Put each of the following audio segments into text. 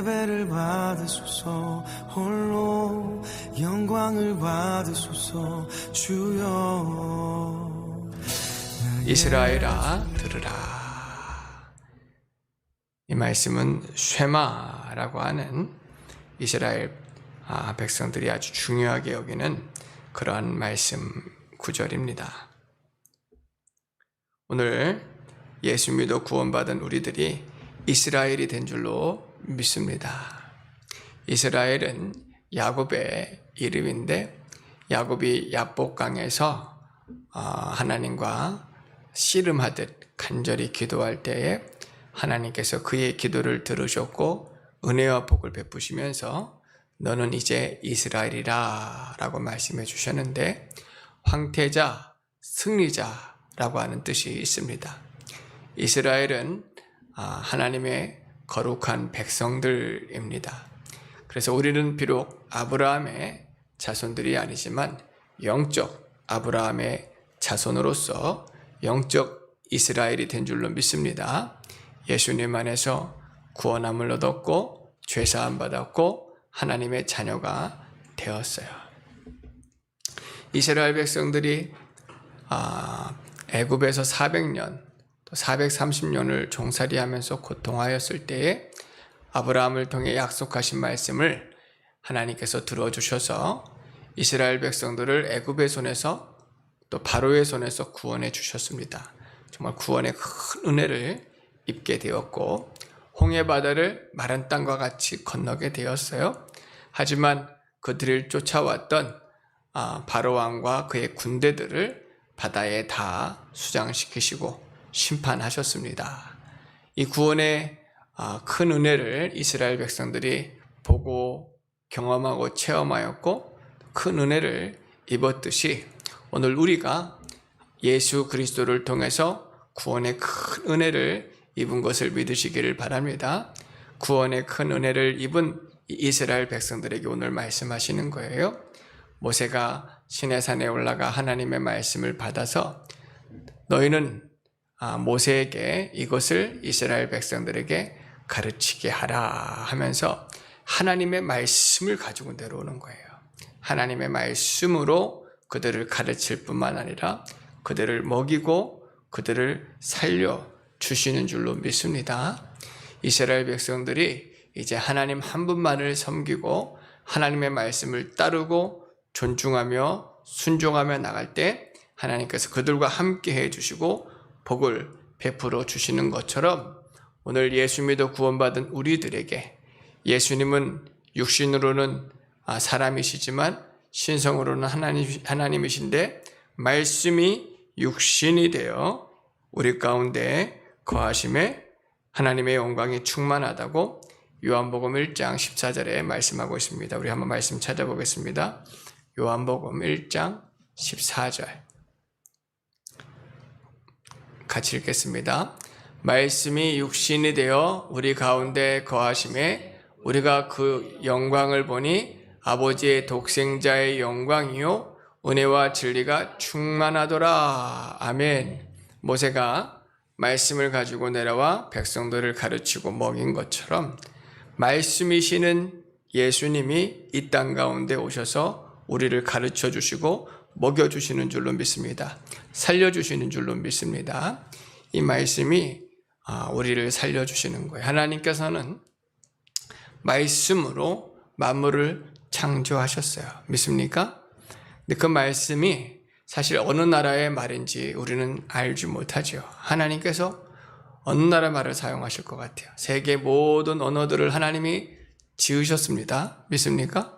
예배를 받으소서. 홀로 영광을 받으소서. 주여. 이스라엘아 들으라. 이 말씀은 쉐마라고 하는 이스라엘 백성들이 아주 중요하게 여기는 그러한 말씀 구절입니다. 오늘 예수 믿어 구원받은 우리들이 이스라엘이 된 줄로 믿습니다. 이스라엘은 야곱의 이름인데, 야곱이 야복강에서 하나님과 씨름하듯 간절히 기도할 때에 하나님께서 그의 기도를 들으셨고 은혜와 복을 베푸시면서 너는 이제 이스라엘이라 라고 말씀해 주셨는데, 황태자, 승리자라고 하는 뜻이 있습니다. 이스라엘은 하나님의 거룩한 백성들입니다. 그래서 우리는 비록 아브라함의 자손들이 아니지만 영적 아브라함의 자손으로서 영적 이스라엘이 된 줄로 믿습니다. 예수님 안에서 구원함을 얻었고 죄사함 받았고 하나님의 자녀가 되었어요. 이스라엘 백성들이 애굽에서 400년 또 430년을 종살이하면서 고통하였을 때에 아브라함을 통해 약속하신 말씀을 하나님께서 들어주셔서 이스라엘 백성들을 애굽의 손에서 또 바로의 손에서 구원해 주셨습니다. 정말 구원의 큰 은혜를 입게 되었고 홍해 바다를 마른 땅과 같이 건너게 되었어요. 하지만 그들을 쫓아왔던 바로 왕과 그의 군대들을 바다에 다 수장시키시고 심판하셨습니다. 이 구원의 큰 은혜를 이스라엘 백성들이 보고 경험하고 체험하였고 큰 은혜를 입었듯이 오늘 우리가 예수 그리스도를 통해서 구원의 큰 은혜를 입은 것을 믿으시기를 바랍니다. 구원의 큰 은혜를 입은 이스라엘 백성들에게 오늘 말씀하시는 거예요. 모세가 시내산에 올라가 하나님의 말씀을 받아서 너희는 모세에게 이것을 이스라엘 백성들에게 가르치게 하라 하면서 하나님의 말씀을 가지고 내려오는 거예요. 하나님의 말씀으로 그들을 가르칠 뿐만 아니라 그들을 먹이고 그들을 살려 주시는 줄로 믿습니다. 이스라엘 백성들이 이제 하나님 한 분만을 섬기고 하나님의 말씀을 따르고 존중하며 순종하며 나갈 때 하나님께서 그들과 함께 해주시고 복을 베풀어 주시는 것처럼 오늘 예수 믿어 구원받은 우리들에게 예수님은 육신으로는 사람이시지만 신성으로는 하나님이신데 말씀이 육신이 되어 우리 가운데 거하심에 하나님의 영광이 충만하다고 요한복음 1장 14절에 말씀하고 있습니다. 우리 한번 말씀 찾아보겠습니다. 요한복음 1장 14절 같이 읽겠습니다. 말씀이 육신이 되어 우리 가운데 거하심에 우리가 그 영광을 보니 아버지의 독생자의 영광이요 은혜와 진리가 충만하더라. 아멘. 모세가 말씀을 가지고 내려와 백성들을 가르치고 먹인 것처럼 말씀이시는 예수님이 이 땅 가운데 오셔서 우리를 가르쳐 주시고 먹여 주시는 줄로 믿습니다. 살려 주시는 줄로 믿습니다. 이 말씀이 우리를 살려 주시는 거예요. 하나님께서는 말씀으로 만물을 창조하셨어요. 믿습니까? 근데 그 말씀이 사실 어느 나라의 말인지 우리는 알지 못하죠. 하나님께서 어느 나라 말을 사용하실 것 같아요. 세계 모든 언어들을 하나님이 지으셨습니다. 믿습니까?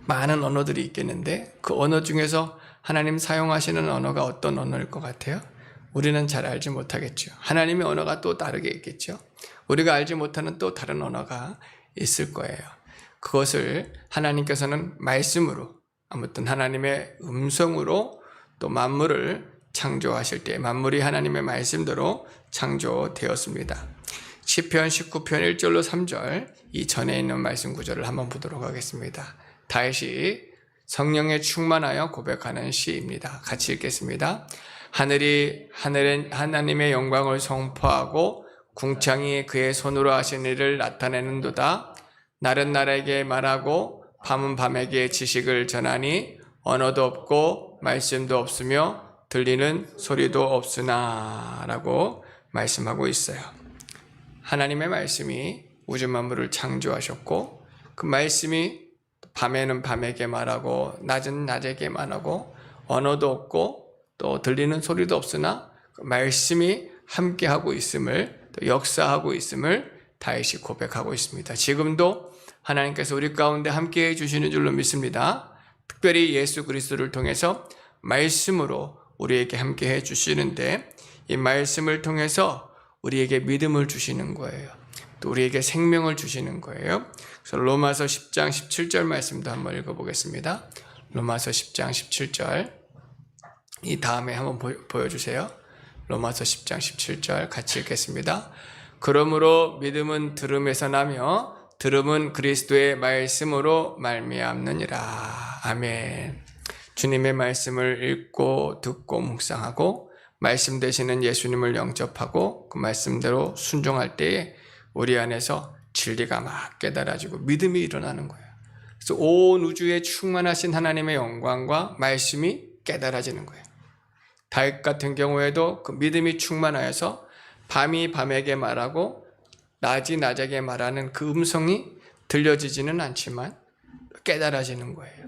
많은 언어들이 있겠는데 그 언어 중에서 하나님 사용하시는 언어가 어떤 언어일 것 같아요? 우리는 잘 알지 못하겠죠. 하나님의 언어가 또 다르게 있겠죠. 우리가 알지 못하는 또 다른 언어가 있을 거예요. 그것을 하나님께서는 말씀으로, 아무튼 하나님의 음성으로 또 만물을 창조하실 때 만물이 하나님의 말씀대로 창조되었습니다. 시편 19편 1절로 3절 이 전에 있는 말씀 구절을 한번 보도록 하겠습니다. 다윗이 성령에 충만하여 고백하는 시입니다. 같이 읽겠습니다. 하늘이 하나님의 영광을 선포하고 궁창이 그의 손으로 하신 일을 나타내는도다. 날은 날에게 말하고 밤은 밤에게 지식을 전하니 언어도 없고 말씀도 없으며 들리는 소리도 없으나 라고 말씀하고 있어요. 하나님의 말씀이 우주 만물을 창조하셨고 그 말씀이 밤에는 밤에게 말하고 낮은 낮에게 말하고 언어도 없고 또 들리는 소리도 없으나 그 말씀이 함께하고 있음을 또 역사하고 있음을 다윗이 고백하고 있습니다. 지금도 하나님께서 우리 가운데 함께해 주시는 줄로 믿습니다. 특별히 예수 그리스도를 통해서 말씀으로 우리에게 함께해 주시는데 이 말씀을 통해서 우리에게 믿음을 주시는 거예요. 또 우리에게 생명을 주시는 거예요. 그래서 로마서 10장 17절 말씀도 한번 읽어보겠습니다. 로마서 10장 17절 이 다음에 한번 보여주세요. 로마서 10장 17절 같이 읽겠습니다. 그러므로 믿음은 들음에서 나며 들음은 그리스도의 말씀으로 말미암느니라. 아멘. 주님의 말씀을 읽고 듣고 묵상하고 말씀 되시는 예수님을 영접하고 그 말씀대로 순종할 때에 우리 안에서 진리가 막 깨달아지고 믿음이 일어나는 거예요. 그래서 온 우주에 충만하신 하나님의 영광과 말씀이 깨달아지는 거예요. 다윗 같은 경우에도 그 믿음이 충만하여서 밤이 밤에게 말하고 낮이 낮에게 말하는 그 음성이 들려지지는 않지만 깨달아지는 거예요.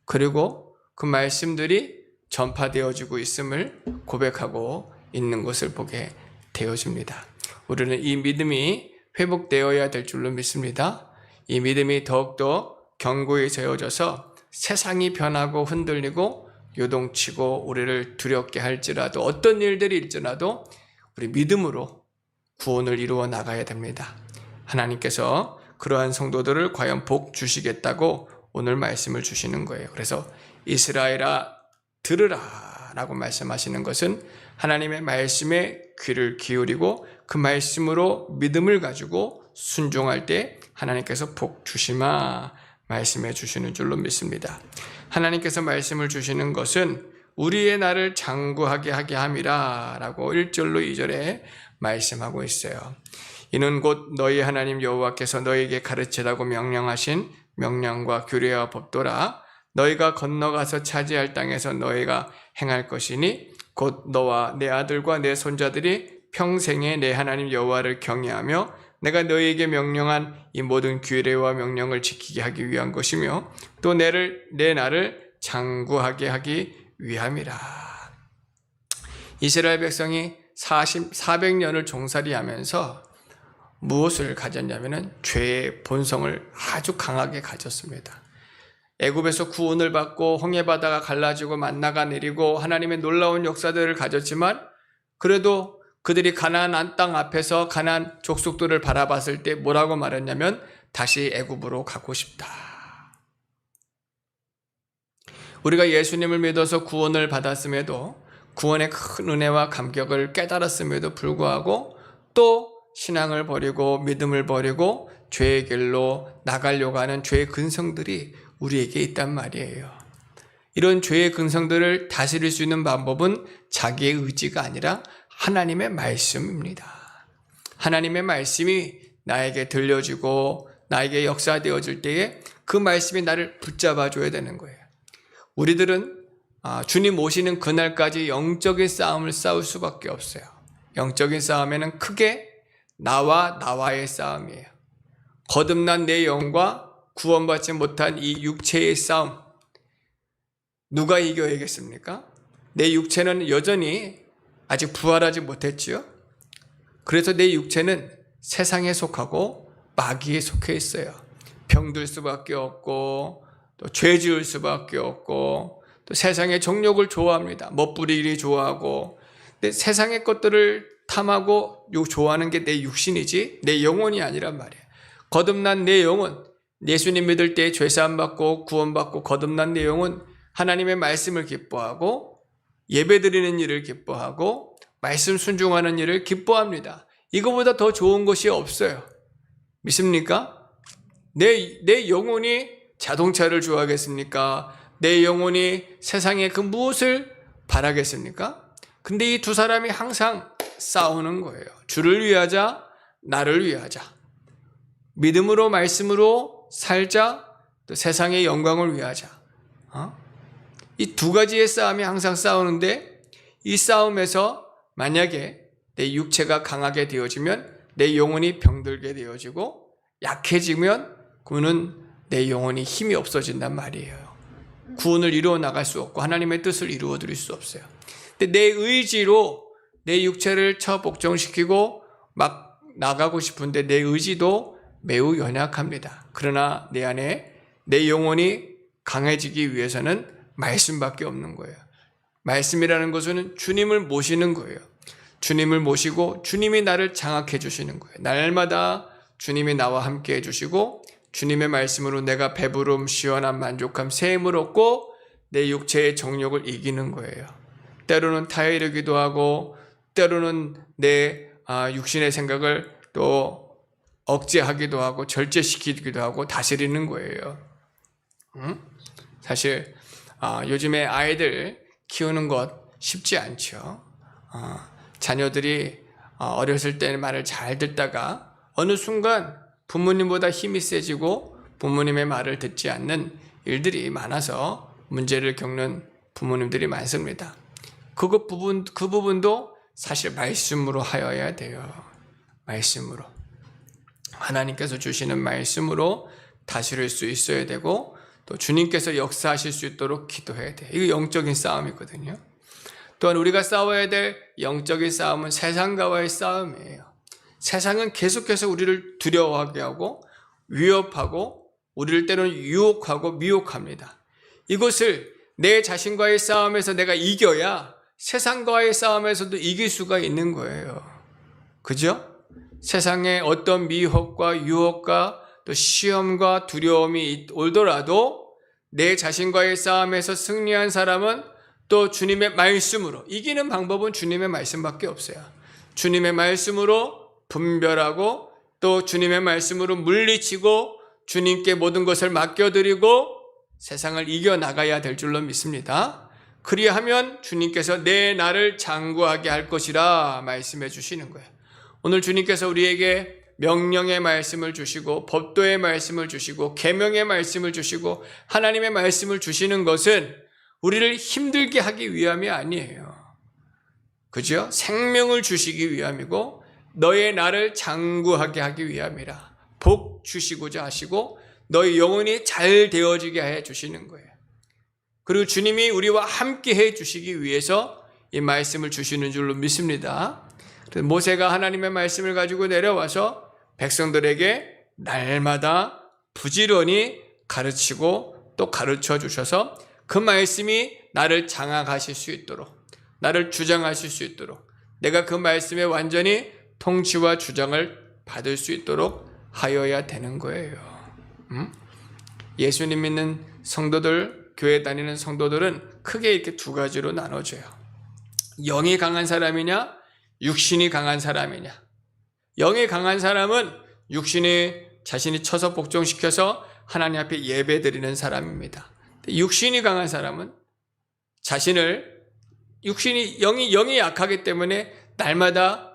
그리고 그 말씀들이 전파되어지고 있음을 고백하고 있는 것을 보게 되어집니다. 우리는 이 믿음이 회복되어야 될 줄로 믿습니다. 이 믿음이 더욱더 견고히 세워져서 세상이 변하고 흔들리고 요동치고 우리를 두렵게 할지라도 어떤 일들이 일지라도 우리 믿음으로 구원을 이루어 나가야 됩니다. 하나님께서 그러한 성도들을 과연 복 주시겠다고 오늘 말씀을 주시는 거예요. 그래서 이스라엘아 들으라 라고 말씀하시는 것은 하나님의 말씀에 귀를 기울이고 그 말씀으로 믿음을 가지고 순종할 때 하나님께서 복 주시마 말씀해 주시는 줄로 믿습니다. 하나님께서 말씀을 주시는 것은 우리의 날을 장구하게 하게 함이라 라고 1절로 2절에 말씀하고 있어요. 이는 곧 너희 하나님 여호와께서 너희에게 가르치라고 명령하신 명령과 규례와 법도라. 너희가 건너가서 차지할 땅에서 너희가 행할 것이니 곧 너와 내 아들과 내 손자들이 평생에 내 하나님 여호와를 경외하며 내가 너희에게 명령한 이 모든 규례와 명령을 지키게 하기 위한 것이며 또 내 나를 장구하게 하기 위함이라. 이스라엘 백성이 400년을 종살이 하면서 무엇을 가졌냐면 죄의 본성을 아주 강하게 가졌습니다. 애굽에서 구원을 받고 홍해바다가 갈라지고 만나가 내리고 하나님의 놀라운 역사들을 가졌지만 그래도 그들이 가나안 땅 앞에서 가나안 족속들을 바라봤을 때 뭐라고 말했냐면 다시 애굽으로 가고 싶다. 우리가 예수님을 믿어서 구원을 받았음에도 구원의 큰 은혜와 감격을 깨달았음에도 불구하고 또 신앙을 버리고 믿음을 버리고 죄의 길로 나가려고 하는 죄의 근성들이 우리에게 있단 말이에요. 이런 죄의 근성들을 다스릴 수 있는 방법은 자기의 의지가 아니라 하나님의 말씀입니다. 하나님의 말씀이 나에게 들려지고 나에게 역사되어질 때에 그 말씀이 나를 붙잡아 줘야 되는 거예요. 우리들은 주님 오시는 그날까지 영적인 싸움을 싸울 수밖에 없어요. 영적인 싸움에는 크게 나와의 싸움이에요. 거듭난 내 영과 구원받지 못한 이 육체의 싸움, 누가 이겨야겠습니까? 내 육체는 여전히 아직 부활하지 못했지요. 그래서 내 육체는 세상에 속하고 마귀에 속해 있어요. 병들 수밖에 없고 또 죄 지을 수밖에 없고 또 세상의 정욕을 좋아합니다. 멋부리기 좋아하고. 근데 세상의 것들을 탐하고 좋아하는 게 내 육신이지 내 영혼이 아니란 말이에요. 거듭난 내 영혼, 예수님 믿을 때 죄사함 받고 구원받고 거듭난 내 영혼, 하나님의 말씀을 기뻐하고 예배드리는 일을 기뻐하고 말씀 순종하는 일을 기뻐합니다. 이거보다 더 좋은 것이 없어요. 믿습니까? 내 영혼이 자동차를 좋아하겠습니까? 내 영혼이 세상의 그 무엇을 바라겠습니까? 근데 이 두 사람이 항상 싸우는 거예요. 주를 위하자, 나를 위하자. 믿음으로 말씀으로 살자. 또 세상의 영광을 위하자. 이 두 가지의 싸움이 항상 싸우는데 이 싸움에서 만약에 내 육체가 강하게 되어지면 내 영혼이 병들게 되어지고 약해지면 그는 내 영혼이 힘이 없어진단 말이에요. 구원을 이루어 나갈 수 없고 하나님의 뜻을 이루어 드릴 수 없어요. 근데 내 의지로 내 육체를 복종시키고 막 나가고 싶은데 내 의지도 매우 연약합니다. 그러나 내 안에 내 영혼이 강해지기 위해서는 말씀밖에 없는 거예요. 말씀이라는 것은 주님을 모시는 거예요. 주님을 모시고 주님이 나를 장악해 주시는 거예요. 날마다 주님이 나와 함께 해주시고 주님의 말씀으로 내가 배부름, 시원함, 만족함, 새 힘을 얻고 내 육체의 정욕을 이기는 거예요. 때로는 타이르기도 하고 때로는 내 육신의 생각을 또 억제하기도 하고 절제시키기도 하고 다스리는 거예요. 사실 요즘에 아이들 키우는 것 쉽지 않죠. 자녀들이 어렸을 때는 말을 잘 듣다가 어느 순간 부모님보다 힘이 세지고 부모님의 말을 듣지 않는 일들이 많아서 문제를 겪는 부모님들이 많습니다. 그 부분도 사실 말씀으로 하여야 돼요. 말씀으로. 하나님께서 주시는 말씀으로 다스릴 수 있어야 되고 또 주님께서 역사하실 수 있도록 기도해야 돼요. 이거 영적인 싸움이거든요. 또한 우리가 싸워야 될 영적인 싸움은 세상과의 싸움이에요. 세상은 계속해서 우리를 두려워하게 하고 위협하고 우리를 때로는 유혹하고 미혹합니다. 이것을 내 자신과의 싸움에서 내가 이겨야 세상과의 싸움에서도 이길 수가 있는 거예요. 그죠? 세상에 어떤 미혹과 유혹과 또 시험과 두려움이 오더라도 내 자신과의 싸움에서 승리한 사람은 또 주님의 말씀으로, 이기는 방법은 주님의 말씀밖에 없어요. 주님의 말씀으로 분별하고 또 주님의 말씀으로 물리치고 주님께 모든 것을 맡겨드리고 세상을 이겨나가야 될 줄로 믿습니다. 그리하면 주님께서 내 나를 장구하게 할 것이라 말씀해 주시는 거예요. 오늘 주님께서 우리에게 명령의 말씀을 주시고 법도의 말씀을 주시고 계명의 말씀을 주시고 하나님의 말씀을 주시는 것은 우리를 힘들게 하기 위함이 아니에요. 그죠? 생명을 주시기 위함이고 너의 나를 장구하게 하기 위함이라. 복 주시고자 하시고 너의 영혼이 잘 되어지게 해 주시는 거예요. 그리고 주님이 우리와 함께 해 주시기 위해서 이 말씀을 주시는 줄로 믿습니다. 모세가 하나님의 말씀을 가지고 내려와서 백성들에게 날마다 부지런히 가르치고 또 가르쳐 주셔서 그 말씀이 나를 장악하실 수 있도록, 나를 주장하실 수 있도록, 내가 그 말씀에 완전히 통치와 주장을 받을 수 있도록 하여야 되는 거예요. 예수님 믿는 성도들, 교회 다니는 성도들은 크게 이렇게 두 가지로 나눠져요. 영이 강한 사람이냐, 육신이 강한 사람이냐. 영이 강한 사람은 육신이 자신이 쳐서 복종시켜서 하나님 앞에 예배 드리는 사람입니다. 육신이 강한 사람은 자신을, 영이 약하기 때문에 날마다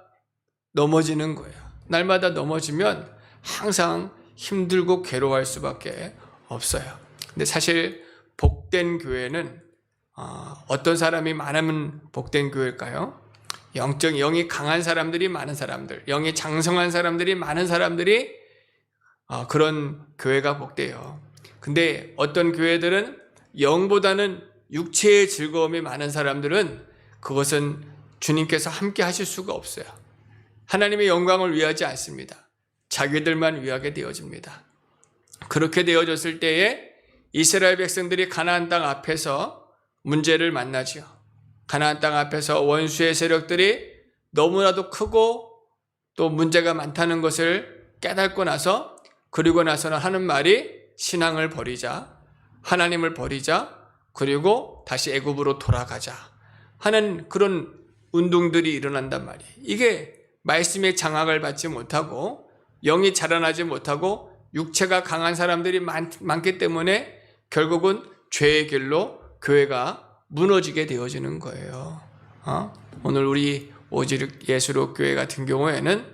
넘어지는 거예요. 날마다 넘어지면 항상 힘들고 괴로워할 수밖에 없어요. 근데 사실 복된 교회는 어떤 사람이 많으면 복된 교회일까요? 영이 강한 사람들이 많은 사람들, 영이 장성한 사람들이 많은 사람들이 그런 교회가 복돼요. 근데 어떤 교회들은 영보다는 육체의 즐거움이 많은 사람들은 그것은 주님께서 함께 하실 수가 없어요. 하나님의 영광을 위하지 않습니다. 자기들만 위하게 되어집니다. 그렇게 되어졌을 때에 이스라엘 백성들이 가나안 땅 앞에서 문제를 만나죠. 가나안 땅 앞에서 원수의 세력들이 너무나도 크고 또 문제가 많다는 것을 깨닫고 나서, 그리고 나서는 하는 말이 신앙을 버리자, 하나님을 버리자, 그리고 다시 애굽으로 돌아가자 하는 그런 운동들이 일어난단 말이에요. 이게 말씀의 장악을 받지 못하고 영이 자라나지 못하고 육체가 강한 사람들이 많기 때문에 결국은 죄의 길로 교회가 무너지게 되어지는 거예요. 오늘 우리 오지륵 예수록 교회 같은 경우에는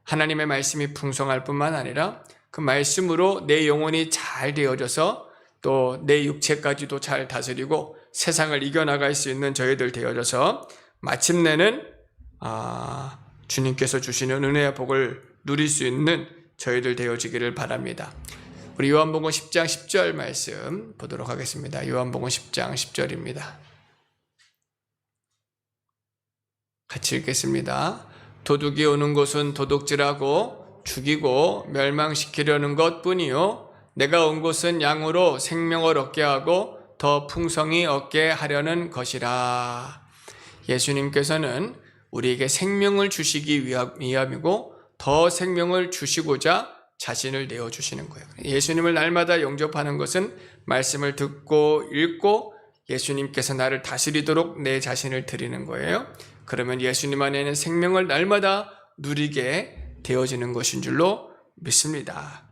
하나님의 말씀이 풍성할 뿐만 아니라 그 말씀으로 내 영혼이 잘 되어져서 또 내 육체까지도 잘 다스리고 세상을 이겨나갈 수 있는 저희들 되어져서 마침내는 주님께서 주시는 은혜의 복을 누릴 수 있는 저희들 되어지기를 바랍니다. 우리 요한복음 10장 10절 말씀 보도록 하겠습니다. 요한복음 10장 10절입니다. 같이 읽겠습니다. 도둑이 오는 곳은 도둑질하고 죽이고 멸망시키려는 것뿐이요 내가 온 곳은 양으로 생명을 얻게 하고 더 풍성히 얻게 하려는 것이라. 예수님께서는 우리에게 생명을 주시기 위함이고 더 생명을 주시고자 자신을 내어주시는 거예요. 예수님을 날마다 영접하는 것은 말씀을 듣고 읽고 예수님께서 나를 다스리도록 내 자신을 드리는 거예요. 그러면 예수님 안에는 생명을 날마다 누리게 되어지는 것인 줄로 믿습니다.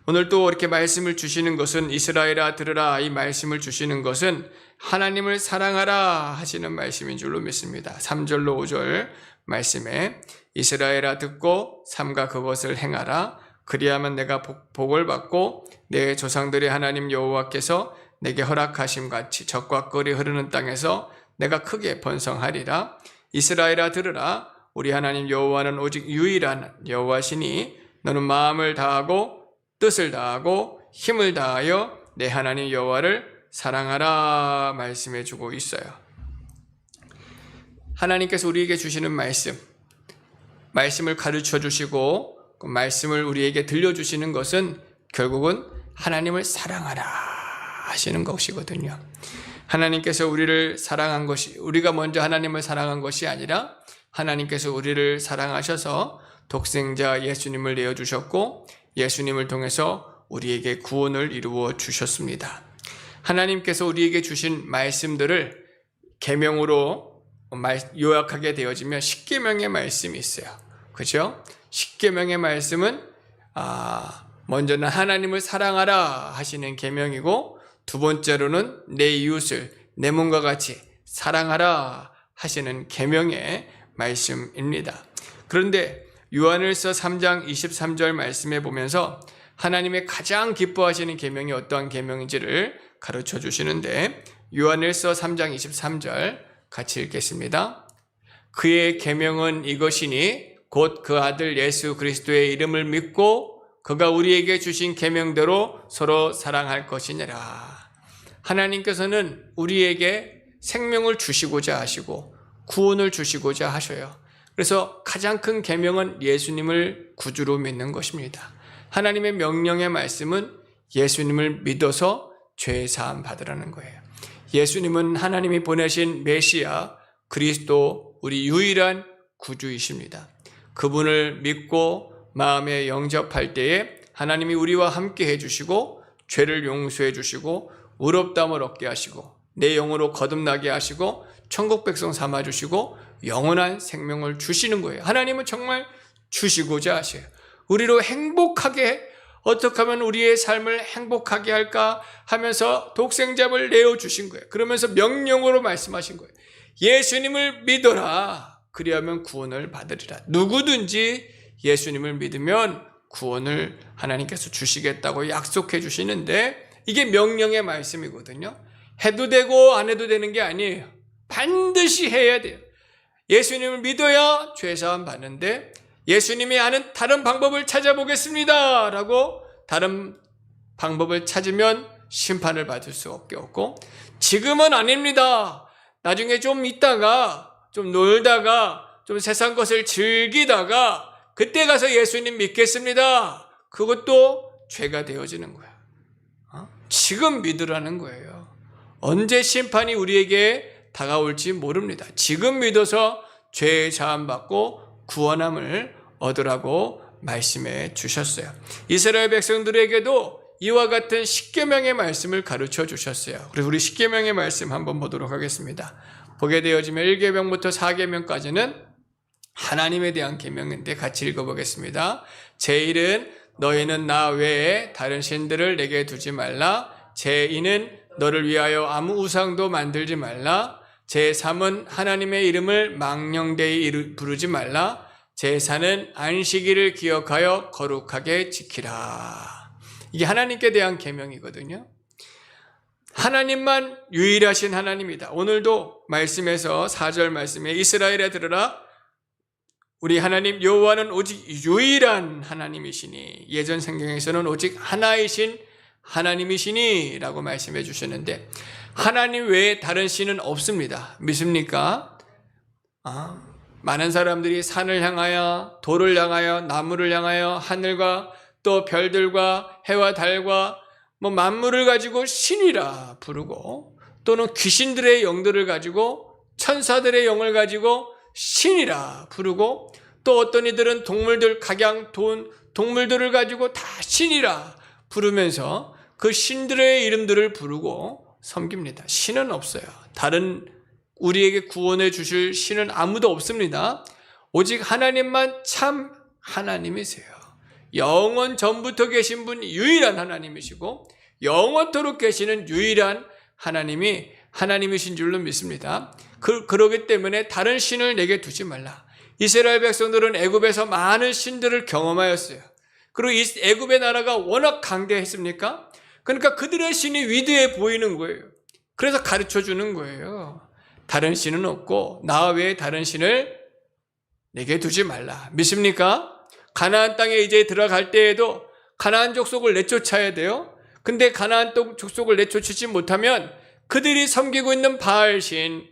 오늘 또 이렇게 말씀을 주시는 것은 이스라엘아 들으라 이 말씀을 주시는 것은 하나님을 사랑하라 하시는 말씀인 줄로 믿습니다. 3절로 5절 말씀에 이스라엘아 듣고 삼가 그것을 행하라 그리하면 내가 복을 받고 내 조상들의 하나님 여호와께서 내게 허락하심 같이 적과 꿀이 흐르는 땅에서 내가 크게 번성하리라. 이스라엘아 들으라 우리 하나님 여호와는 오직 유일한 여호와시니 너는 마음을 다하고 뜻을 다하고 힘을 다하여 내 하나님 여호와를 사랑하라 말씀해 주고 있어요. 하나님께서 우리에게 주시는 말씀을 가르쳐 주시고 그 말씀을 우리에게 들려주시는 것은 결국은 하나님을 사랑하라 하시는 것이거든요. 하나님께서 우리를 사랑한 것이 우리가 먼저 하나님을 사랑한 것이 아니라 하나님께서 우리를 사랑하셔서 독생자 예수님을 내어주셨고 예수님을 통해서 우리에게 구원을 이루어 주셨습니다. 하나님께서 우리에게 주신 말씀들을 계명으로 요약하게 되어지면 십계명의 말씀이 있어요. 그렇죠? 십계명의 말씀은 먼저는 하나님을 사랑하라 하시는 계명이고 두 번째로는 내 이웃을 내 몸과 같이 사랑하라 하시는 계명의 말씀입니다. 그런데 요한일서 3장 23절 말씀에 보면서 하나님의 가장 기뻐하시는 계명이 어떠한 계명인지를 가르쳐 주시는데 요한일서 3장 23절 같이 읽겠습니다. 그의 계명은 이것이니 곧 그 아들 예수 그리스도의 이름을 믿고 그가 우리에게 주신 계명대로 서로 사랑할 것이니라. 하나님께서는 우리에게 생명을 주시고자 하시고 구원을 주시고자 하셔요. 그래서 가장 큰 계명은 예수님을 구주로 믿는 것입니다. 하나님의 명령의 말씀은 예수님을 믿어서 죄 사함 받으라는 거예요. 예수님은 하나님이 보내신 메시아 그리스도 우리 유일한 구주이십니다. 그분을 믿고 마음에 영접할 때에 하나님이 우리와 함께 해주시고 죄를 용서해 주시고 의롭다함을 얻게 하시고 내 영으로 거듭나게 하시고 천국 백성 삼아주시고 영원한 생명을 주시는 거예요. 하나님은 정말 주시고자 하셔요. 우리로 행복하게 어떻게 하면 우리의 삶을 행복하게 할까 하면서 독생자를 내어주신 거예요. 그러면서 명령으로 말씀하신 거예요. 예수님을 믿어라. 그리하면 구원을 받으리라. 누구든지 예수님을 믿으면 구원을 하나님께서 주시겠다고 약속해 주시는데 이게 명령의 말씀이거든요. 해도 되고 안 해도 되는 게 아니에요. 반드시 해야 돼요. 예수님을 믿어야 죄사함 받는데 예수님이 아는 다른 방법을 찾아보겠습니다 라고 다른 방법을 찾으면 심판을 받을 수밖에 없고 지금은 아닙니다. 나중에 좀 있다가 좀 놀다가 좀 세상 것을 즐기다가 그때 가서 예수님 믿겠습니다. 그것도 죄가 되어지는 거야. 지금 믿으라는 거예요. 언제 심판이 우리에게 다가올지 모릅니다. 지금 믿어서 죄 사함 받고 구원함을 얻으라고 말씀해 주셨어요. 이스라엘 백성들에게도 이와 같은 십계명의 말씀을 가르쳐 주셨어요. 그래서 우리 십계명의 말씀 한번 보도록 하겠습니다. 보게 되어지면 1계명부터 4계명까지는 하나님에 대한 계명인데 같이 읽어보겠습니다. 제1은 너희는 나 외에 다른 신들을 내게 두지 말라. 제2는 너를 위하여 아무 우상도 만들지 말라. 제3은 하나님의 이름을 망령되이 부르지 말라. 제사는 안식일을 기억하여 거룩하게 지키라. 이게 하나님께 대한 계명이거든요. 하나님만 유일하신 하나님이다. 오늘도 말씀에서 4절 말씀에 이스라엘에 들으라. 우리 하나님 여호와는 오직 유일한 하나님이시니, 예전 성경에서는 오직 하나이신 하나님이시니 라고 말씀해 주셨는데, 하나님 외에 다른 신은 없습니다. 믿습니까? 많은 사람들이 산을 향하여, 돌을 향하여, 나무를 향하여, 하늘과 또 별들과 해와 달과 만물을 가지고 신이라 부르고, 또는 귀신들의 영들을 가지고, 천사들의 영을 가지고 신이라 부르고, 또 어떤 이들은 동물들, 각양 동물들을 가지고 다 신이라 부르면서 그 신들의 이름들을 부르고 섬깁니다. 신은 없어요. 다른 우리에게 구원해 주실 신은 아무도 없습니다. 오직 하나님만 참 하나님이세요. 영원 전부터 계신 분이 유일한 하나님이시고 영원토록 계시는 유일한 하나님이 하나님이신 줄로 믿습니다. 그러기 때문에 다른 신을 내게 두지 말라. 이스라엘 백성들은 애굽에서 많은 신들을 경험하였어요. 그리고 이 애굽의 나라가 워낙 강대했습니까? 그러니까 그들의 신이 위대해 보이는 거예요. 그래서 가르쳐 주는 거예요. 다른 신은 없고 나 외에 다른 신을 내게 두지 말라. 믿습니까? 가나안 땅에 이제 들어갈 때에도 가나안 족속을 내쫓아야 돼요. 근데 가나안 족속을 내쫓지 못하면 그들이 섬기고 있는 바알신,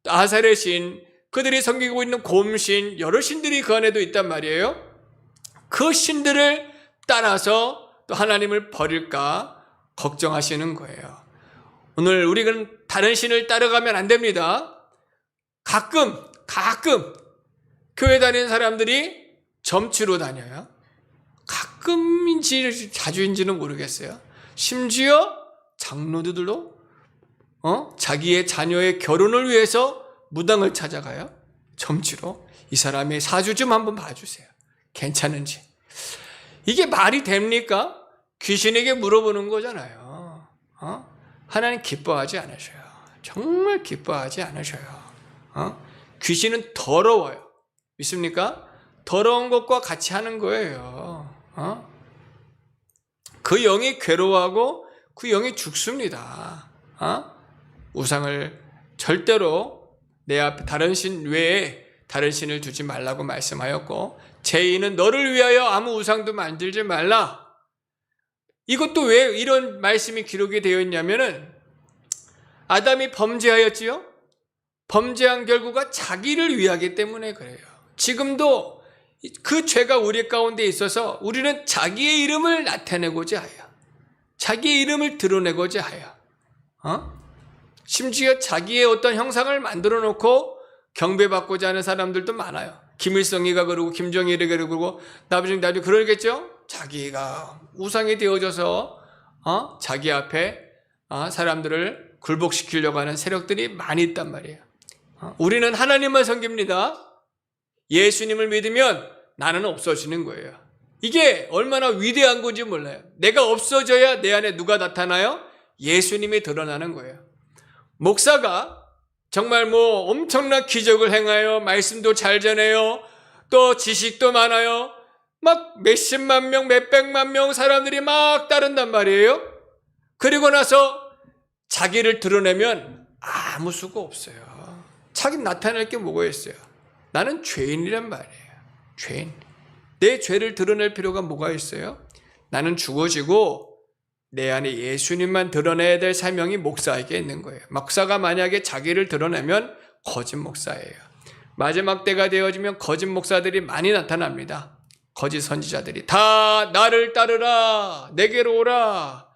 아사레 신, 그들이 섬기고 있는 곰신, 여러 신들이 그 안에도 있단 말이에요. 그 신들을 따라서 또 하나님을 버릴까 걱정하시는 거예요. 오늘 우리는 다른 신을 따라가면 안 됩니다. 가끔 교회 다니는 사람들이 점치러 다녀요. 가끔인지 자주인지는 모르겠어요. 심지어 장로들도 자기의 자녀의 결혼을 위해서 무당을 찾아가요. 점치러. 이 사람의 사주 좀 한번 봐주세요. 괜찮은지. 이게 말이 됩니까? 귀신에게 물어보는 거잖아요. 하나님 기뻐하지 않으셔요. 정말 기뻐하지 않으셔요. 귀신은 더러워요. 믿습니까? 더러운 것과 같이 하는 거예요. 그 영이 괴로워하고 그 영이 죽습니다. 우상을 절대로 내 앞에 다른 신 외에 다른 신을 두지 말라고 말씀하였고, 제2는 너를 위하여 아무 우상도 만들지 말라. 이것도 왜 이런 말씀이 기록이 되어 있냐면은 아담이 범죄하였지요. 범죄한 결과가 자기를 위하기 때문에 그래요. 지금도 그 죄가 우리 가운데 있어서 우리는 자기의 이름을 나타내고자 하여, 자기의 이름을 드러내고자 하여, 심지어 자기의 어떤 형상을 만들어 놓고 경배받고자 하는 사람들도 많아요. 김일성이가 그러고 김정일이 그러고 나도 그러겠죠. 자기가 우상이 되어져서 자기 앞에 사람들을 굴복시키려고 하는 세력들이 많이 있단 말이에요. 우리는 하나님만 섬깁니다. 예수님을 믿으면 나는 없어지는 거예요. 이게 얼마나 위대한 건지 몰라요. 내가 없어져야 내 안에 누가 나타나요? 예수님이 드러나는 거예요. 목사가 정말 엄청난 기적을 행하여 말씀도 잘 전해요. 또 지식도 많아요. 막 몇십만 명, 몇백만 명 사람들이 막 따른단 말이에요. 그리고 나서 자기를 드러내면 아무 수가 없어요. 자기 나타낼 게 뭐가 있어요? 나는 죄인이란 말이에요. 죄인. 내 죄를 드러낼 필요가 뭐가 있어요? 나는 죽어지고 내 안에 예수님만 드러내야 될 사명이 목사에게 있는 거예요. 목사가 만약에 자기를 드러내면 거짓 목사예요. 마지막 때가 되어지면 거짓 목사들이 많이 나타납니다. 거짓 선지자들이 다 나를 따르라, 내게로 오라.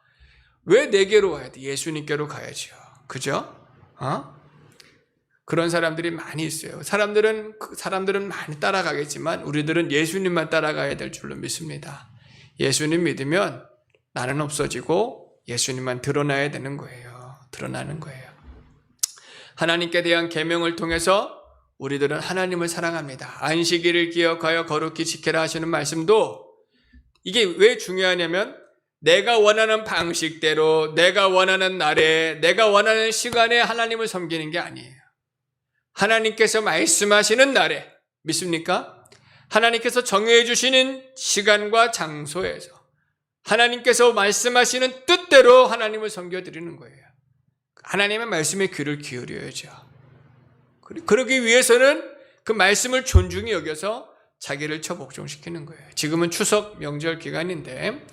왜 내게로 와야 돼? 예수님께로 가야죠. 그죠? 그런 사람들이 많이 있어요. 사람들은 많이 따라가겠지만 우리들은 예수님만 따라가야 될 줄로 믿습니다. 예수님 믿으면 나는 없어지고 예수님만 드러나야 되는 거예요. 드러나는 거예요. 하나님께 대한 계명을 통해서 우리들은 하나님을 사랑합니다. 안식일을 기억하여 거룩히 지켜라 하시는 말씀도 이게 왜 중요하냐면 내가 원하는 방식대로 내가 원하는 날에 내가 원하는 시간에 하나님을 섬기는 게 아니에요. 하나님께서 말씀하시는 날에, 믿습니까? 하나님께서 정해 주시는 시간과 장소에서 하나님께서 말씀하시는 뜻대로 하나님을 섬겨드리는 거예요. 하나님의 말씀에 귀를 기울여야죠. 그러기 위해서는 그 말씀을 존중히 여겨서 자기를 처복종시키는 거예요. 지금은 추석 명절 기간인데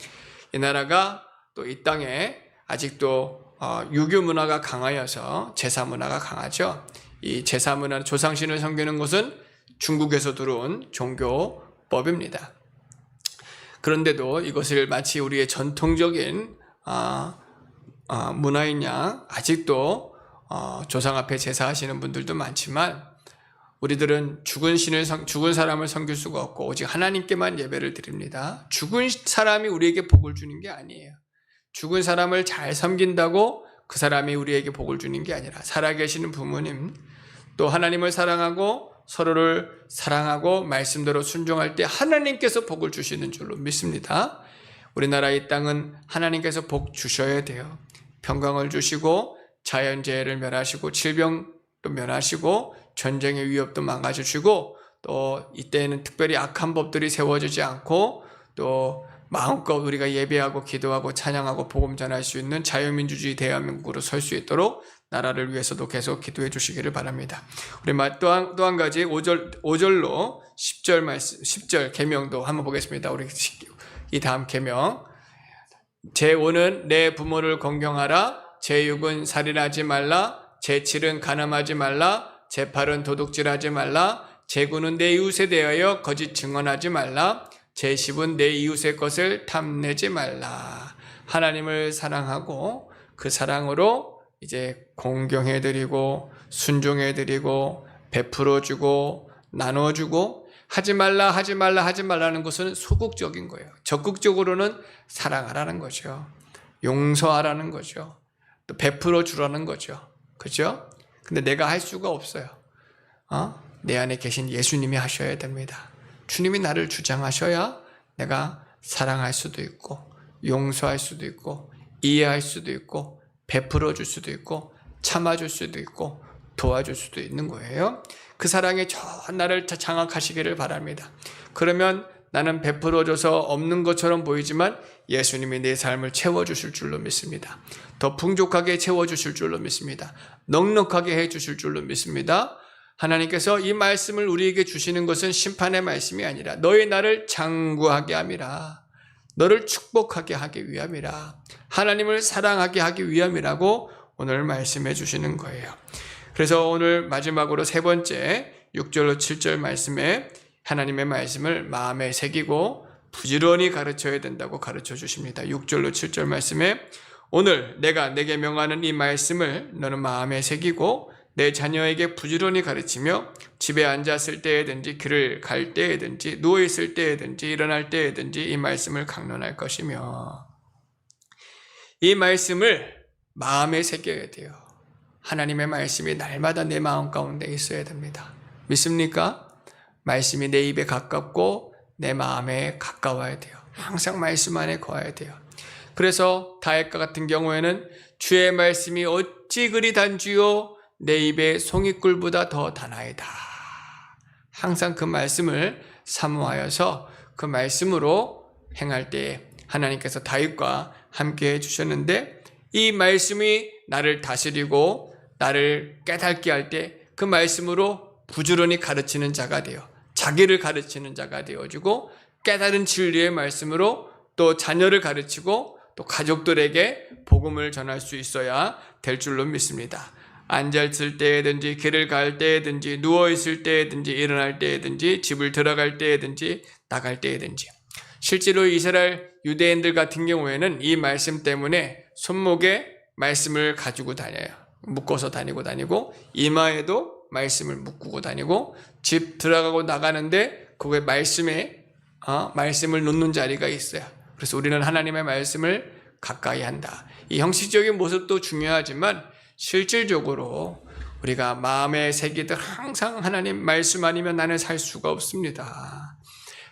이 나라가 또 이 땅에 아직도 유교 문화가 강하여서 제사 문화가 강하죠. 이 제사 문화, 조상신을 섬기는 것은 중국에서 들어온 종교법입니다. 그런데도 이것을 마치 우리의 전통적인 문화인 양 아직도 조상 앞에 제사하시는 분들도 많지만 우리들은 죽은 사람을 섬길 수가 없고 오직 하나님께만 예배를 드립니다. 죽은 사람이 우리에게 복을 주는 게 아니에요. 죽은 사람을 잘 섬긴다고 그 사람이 우리에게 복을 주는 게 아니라 살아계시는 부모님, 또 하나님을 사랑하고 서로를 사랑하고 말씀대로 순종할 때 하나님께서 복을 주시는 줄로 믿습니다. 우리나라 이 땅은 하나님께서 복 주셔야 돼요. 평강을 주시고 자연재해를 멸하시고 질병도 멸하시고 전쟁의 위협도 막아주시고 또 이때에는 특별히 악한 법들이 세워지지 않고 또 마음껏 우리가 예배하고 기도하고 찬양하고 복음 전할 수 있는 자유민주주의 대한민국으로 설 수 있도록 나라를 위해서도 계속 기도해 주시기를 바랍니다. 우리 또 한 가지 5절로 10절 말씀, 10절 계명도 한번 보겠습니다. 우리 이 다음 계명. 제5는 내 부모를 공경하라. 제6은 살인하지 말라. 제7은 간음하지 말라. 제8은 도둑질하지 말라. 제9는 내 이웃에 대하여 거짓 증언하지 말라. 제10은 내 이웃의 것을 탐내지 말라. 하나님을 사랑하고 그 사랑으로 이제 공경해드리고 순종해드리고 베풀어주고 나눠주고 하지 말라는 것은 소극적인 거예요. 적극적으로는 사랑하라는 거죠. 용서하라는 거죠. 또 베풀어주라는 거죠. 그죠? 근데 내가 할 수가 없어요. 내 안에 계신 예수님이 하셔야 됩니다. 주님이 나를 주장하셔야 내가 사랑할 수도 있고 용서할 수도 있고 이해할 수도 있고 베풀어 줄 수도 있고 참아줄 수도 있고 도와줄 수도 있는 거예요. 그 사랑에 나를 장악하시기를 바랍니다. 그러면 나는 베풀어줘서 없는 것처럼 보이지만 예수님이 내 삶을 채워주실 줄로 믿습니다. 더 풍족하게 채워주실 줄로 믿습니다. 넉넉하게 해주실 줄로 믿습니다. 하나님께서 이 말씀을 우리에게 주시는 것은 심판의 말씀이 아니라 너희 나를 장구하게 함이라. 너를 축복하게 하기 위함이라. 하나님을 사랑하게 하기 위함이라고 오늘 말씀해 주시는 거예요. 그래서 오늘 마지막으로 세 번째 6절로 7절 말씀에 하나님의 말씀을 마음에 새기고 부지런히 가르쳐야 된다고 가르쳐 주십니다. 6절로 7절 말씀에 오늘 내가 내게 명하는 이 말씀을 너는 마음에 새기고 내 자녀에게 부지런히 가르치며 집에 앉았을 때에든지 길을 갈 때에든지 누워있을 때에든지 일어날 때에든지 이 말씀을 강론할 것이며 이 말씀을 마음에 새겨야 돼요. 하나님의 말씀이 날마다 내 마음 가운데 있어야 됩니다. 믿습니까? 말씀이 내 입에 가깝고 내 마음에 가까워야 돼요. 항상 말씀 안에 거해야 돼요. 그래서 다윗과 같은 경우에는 주의 말씀이 어찌 그리 단주요 내 입에 송이꿀보다 더 다나이다. 항상 그 말씀을 사모하여서 그 말씀으로 행할 때에 하나님께서 다윗과 함께 해주셨는데 이 말씀이 나를 다스리고 나를 깨닫게 할 때 그 말씀으로 부지런히 가르치는 자가 되어 자기를 가르치는 자가 되어주고 깨달은 진리의 말씀으로 또 자녀를 가르치고 또 가족들에게 복음을 전할 수 있어야 될 줄로 믿습니다. 앉아있을 때에든지 길을 갈 때에든지 누워있을 때에든지 일어날 때에든지 집을 들어갈 때에든지 나갈 때에든지 실제로 이스라엘 유대인들 같은 경우에는 이 말씀 때문에 손목에 말씀을 가지고 다녀요. 묶어서 다니고 이마에도 말씀을 묶고 다니고 집 들어가고 나가는데 거기에 말씀을 놓는 자리가 있어요. 그래서 우리는 하나님의 말씀을 가까이 한다. 이 형식적인 모습도 중요하지만 실질적으로 우리가 마음에 새기듯 항상 하나님 말씀 아니면 나는 살 수가 없습니다.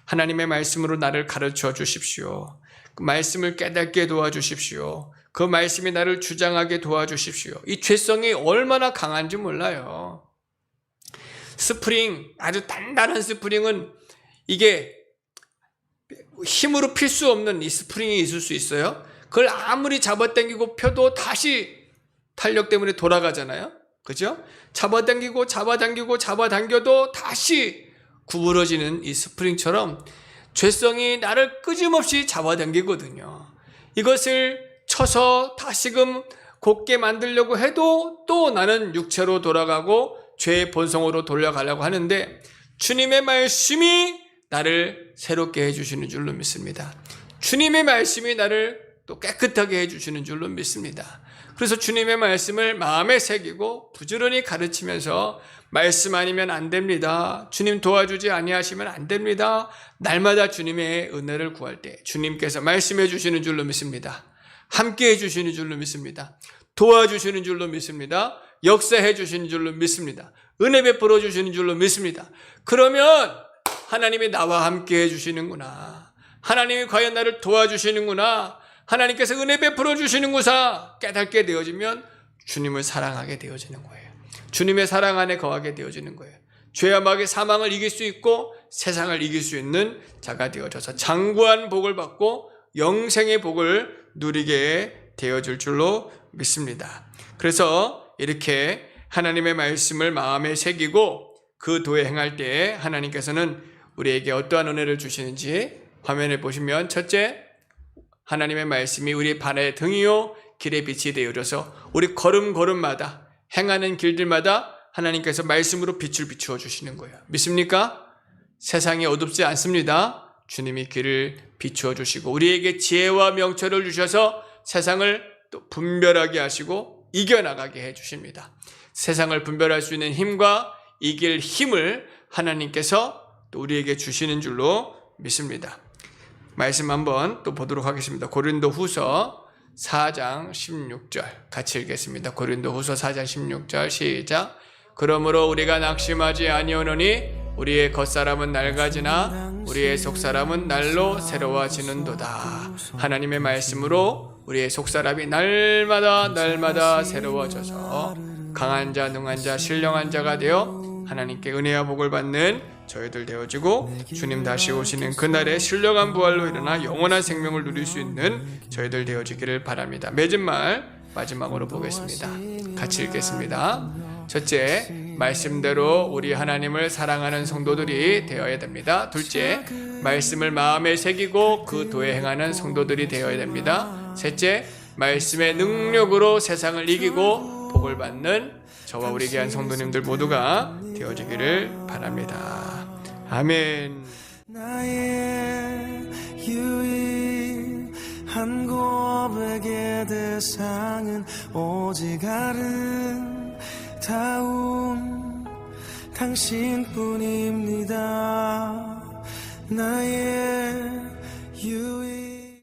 하나님의 말씀으로 나를 가르쳐 주십시오. 그 말씀을 깨닫게 도와주십시오. 그 말씀이 나를 주장하게 도와주십시오. 이 죄성이 얼마나 강한지 몰라요. 스프링, 아주 단단한 스프링은 이게 힘으로 필 수 없는 이 스프링이 있을 수 있어요. 그걸 아무리 잡아당기고 펴도 다시 탄력 때문에 돌아가잖아요. 그죠? 잡아당겨도 다시 구부러지는 이 스프링처럼 죄성이 나를 끊임없이 잡아당기거든요. 이것을 쳐서 다시금 곧게 만들려고 해도 또 나는 육체로 돌아가고 죄의 본성으로 돌아가려고 하는데 주님의 말씀이 나를 새롭게 해주시는 줄로 믿습니다. 주님의 말씀이 나를 또 깨끗하게 해주시는 줄로 믿습니다. 그래서 주님의 말씀을 마음에 새기고 부지런히 가르치면서 말씀 아니면 안 됩니다. 주님 도와주지 아니하시면 안 됩니다. 날마다 주님의 은혜를 구할 때 주님께서 말씀해 주시는 줄로 믿습니다. 함께 해주시는 줄로 믿습니다. 도와주시는 줄로 믿습니다. 역사해 주시는 줄로 믿습니다. 은혜 베풀어 주시는 줄로 믿습니다. 그러면 하나님이 나와 함께 해주시는구나. 하나님이 과연 나를 도와주시는구나. 하나님께서 은혜 베풀어 주시는구나 깨닫게 되어지면 주님을 사랑하게 되어지는 거예요. 주님의 사랑 안에 거하게 되어지는 거예요. 죄와 마귀의 사망을 이길 수 있고 세상을 이길 수 있는 자가 되어져서 장구한 복을 받고 영생의 복을 누리게 되어질 줄로 믿습니다. 그래서 이렇게 하나님의 말씀을 마음에 새기고 그 도에 행할 때에 하나님께서는 우리에게 어떠한 은혜를 주시는지 화면에 보시면, 첫째, 하나님의 말씀이 우리 발의 등이요 길의 빛이 되어져서 우리 걸음걸음마다 행하는 길들마다 하나님께서 말씀으로 빛을 비추어 주시는 거예요. 믿습니까? 세상이 어둡지 않습니다. 주님이 길을 비추어 주시고 우리에게 지혜와 명철을 주셔서 세상을 또 분별하게 하시고 이겨나가게 해주십니다. 세상을 분별할 수 있는 힘과 이길 힘을 하나님께서 또 우리에게 주시는 줄로 믿습니다. 말씀 한번 또 보도록 하겠습니다. 고린도후서 4장 16절 같이 읽겠습니다. 고린도후서 4장 16절 시작. 그러므로 우리가 낙심하지 아니하노니 우리의 겉사람은 낡아지나 우리의 속사람은 날로 새로워지는도다. 하나님의 말씀으로 우리의 속사람이 날마다 새로워져서 강한 자, 능한 자, 신령한 자가 되어 하나님께 은혜와 복을 받는 저희들 되어지고 주님 다시 오시는 그날에 신령한 부활로 일어나 영원한 생명을 누릴 수 있는 저희들 되어지기를 바랍니다. 맺은 말 마지막으로 보겠습니다. 같이 읽겠습니다. 첫째, 말씀대로 우리 하나님을 사랑하는 성도들이 되어야 됩니다. 둘째, 말씀을 마음에 새기고 그 도에 행하는 성도들이 되어야 됩니다. 셋째, 말씀의 능력으로 세상을 이기고 복을 받는 저와 우리 귀한 성도님들 모두가 되어지기를 바랍니다. 아멘. 나의 유일한 고백의 대상은 오직 아름다운 당신뿐입니다. 나의